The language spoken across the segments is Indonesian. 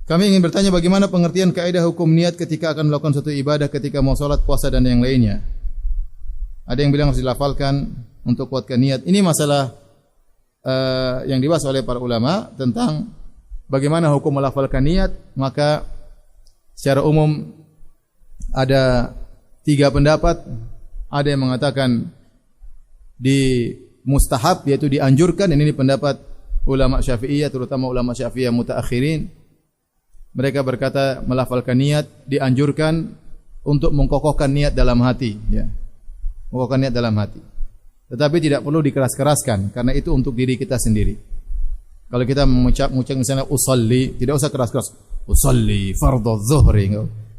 Kami ingin bertanya bagaimana pengertian kaidah hukum niat ketika akan melakukan suatu ibadah, ketika mau salat, puasa dan yang lainnya. Ada yang bilang harus dilafalkan untuk kuatkan niat. Ini masalah yang dibahas oleh para ulama tentang bagaimana hukum melafalkan niat. Maka secara umum ada 3 pendapat. Ada yang mengatakan di mustahab, yaitu dianjurkan. Ini pendapat ulama Syafi'iyah, terutama ulama Syafi'iyah mutaakhirin. Mereka berkata melafalkan niat dianjurkan untuk mengkokohkan niat dalam hati, ya. Mengkokohkan niat dalam hati. Tetapi tidak perlu dikeras-keraskan karena itu untuk diri kita sendiri. Kalau kita mengucap misalnya usolli, tidak usah keras-keras. Usolli fardhu zuhri.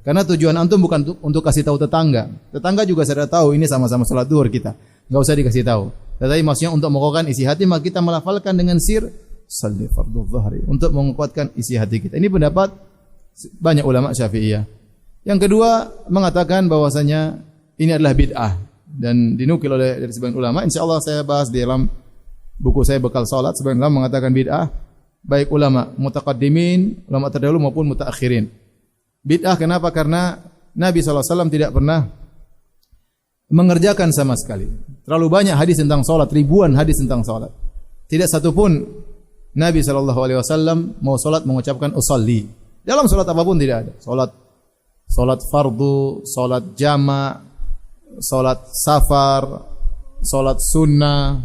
Karena tujuan antum bukan untuk kasih tahu tetangga. Tetangga juga sudah tahu ini sama-sama salat zuhur kita. Enggak usah dikasih tahu. Tetapi maksudnya untuk mengokohkan isi hati, maka kita melafalkan dengan sir salli fardhu zuhri untuk menguatkan isi hati kita. Ini pendapat banyak ulama Syafi'iyah. Yang kedua mengatakan bahwasanya ini adalah bid'ah dan dinukil oleh dari sebagian ulama. Insyaallah saya bahas di dalam buku saya Bekal Salat. Sebagian ulama mengatakan bid'ah, baik ulama mutaqaddimin, ulama terdahulu maupun mutaakhirin. Bid'ah kenapa? Karena Nabi SAW tidak pernah mengerjakan sama sekali. Terlalu banyak hadis tentang salat, ribuan hadis tentang salat. Tidak satu pun Nabi SAW mau salat mengucapkan usolli. Dalam salat apapun tidak ada. Salat fardu, salat jama', salat safar, salat sunnah.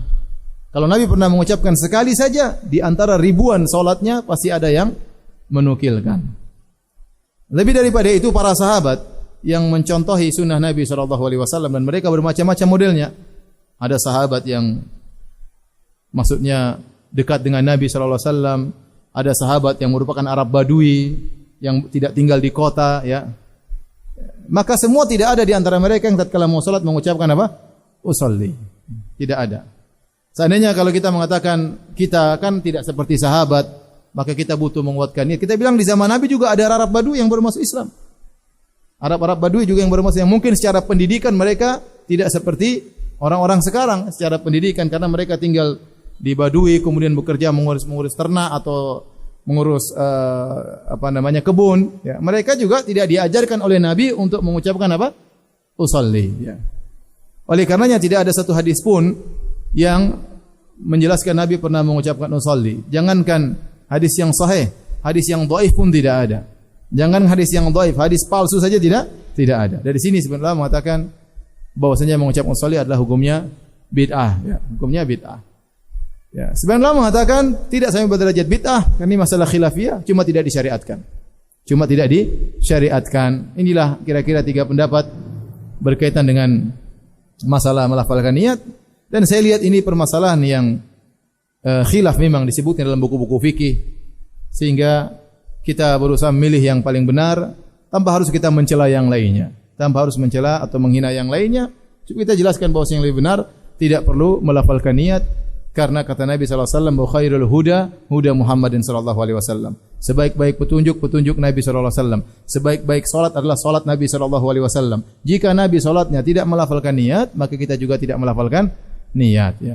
Kalau Nabi pernah mengucapkan sekali saja, di antara ribuan salatnya pasti ada yang menukilkan. Lebih daripada itu para sahabat yang mencontohi sunnah Nabi SAW dan mereka bermacam-macam modelnya. Ada sahabat yang maksudnya dekat dengan Nabi SAW. Ada sahabat yang merupakan Arab Badui yang tidak tinggal di kota, ya. Maka semua tidak ada di antara mereka yang tatkala mau salat mengucapkan apa? Usolli. Tidak ada. Seandainya kalau kita mengatakan kita kan tidak seperti sahabat, maka kita butuh menguatkan niat. Kita bilang di zaman Nabi juga ada Arab Badui yang baru masuk Islam. Arab Badui juga yang baru masuk, yang mungkin secara pendidikan mereka tidak seperti orang-orang sekarang secara pendidikan karena mereka tinggal di Badui, kemudian bekerja mengurus ternak atau mengurus kebun, ya. Mereka juga tidak diajarkan oleh Nabi untuk mengucapkan apa? Usolli, ya. Oleh karenanya tidak ada satu hadis pun yang menjelaskan Nabi pernah mengucapkan usolli. Jangankan hadis yang sahih, hadis yang dhaif pun tidak ada. Jangan hadis yang dhaif, hadis palsu saja tidak ada. Dari sini sebenarnya mengatakan bahwasanya mengucapkan usolli adalah hukumnya bid'ah, ya. Hukumnya bid'ah. Ya, sebagian ulama mengatakan tidak sampai berderajat bid'ah, karena ini masalah khilafiyah, cuma tidak disyariatkan. Inilah kira-kira 3 pendapat berkaitan dengan masalah melafalkan niat, dan saya lihat ini permasalahan yang khilaf memang disebutnya dalam buku-buku fikih, sehingga kita berusaha memilih yang paling benar tanpa harus kita mencela yang lainnya, tanpa harus mencela atau menghina yang lainnya. Kita jelaskan bahwa yang lebih benar tidak perlu melafalkan niat. Karena kata Nabi SAW, khairul huda Muhammadin SAW. Sebaik-baik petunjuk Nabi SAW. Sebaik-baik salat adalah salat Nabi SAW. Jika Nabi salatnya tidak melafalkan niat, maka kita juga tidak melafalkan niat, ya.